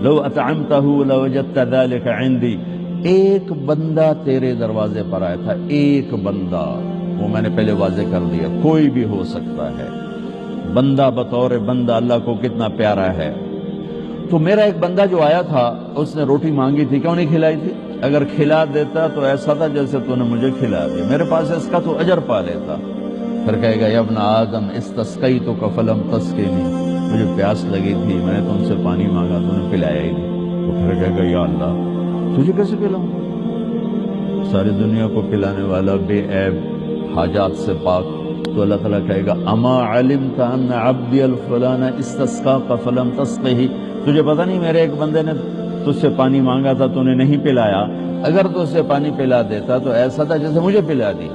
لو اطعمتہ لوجدت ذلک عندی، ایک بندہ تیرے دروازے پر آیا تھا، ایک بندہ، وہ میں نے پہلے واضح کر دیا، کوئی بھی ہو سکتا ہے، بندہ بطور بندہ اللہ کو کتنا پیارا ہے۔ تو میرا ایک بندہ جو آیا تھا اس نے روٹی مانگی تھی، کیوں نہیں کھلائی تھی؟ اگر کھلا دیتا تو ایسا تھا جیسے تو نے مجھے کھلا دیا، میرے پاس اس کا تو اجر پا لیتا۔ پھر کہے گا یا ابن آدم استسقیتک فلم تسقنی، مجھے پیاس لگی تھی، میں نے تم سے پانی مانگا، تو نے پلایا ہی نہیں۔ تو پھر کہے گا یا اللہ تجھے کیسے پلاؤں؟ ساری دنیا کو پلانے والا، بے عیب، حاجات سے پاک، تو اللہ تعالیٰ کہے گا اما علمت ان عبدی الفلان استسقاک فلم تسقہ، تجھے پتہ نہیں میرے ایک بندے نے تجھ سے پانی مانگا تھا تو نے نہیں پلایا، اگر تجھ سے پانی پلا دیتا تو ایسا تھا جیسے مجھے پلا دی۔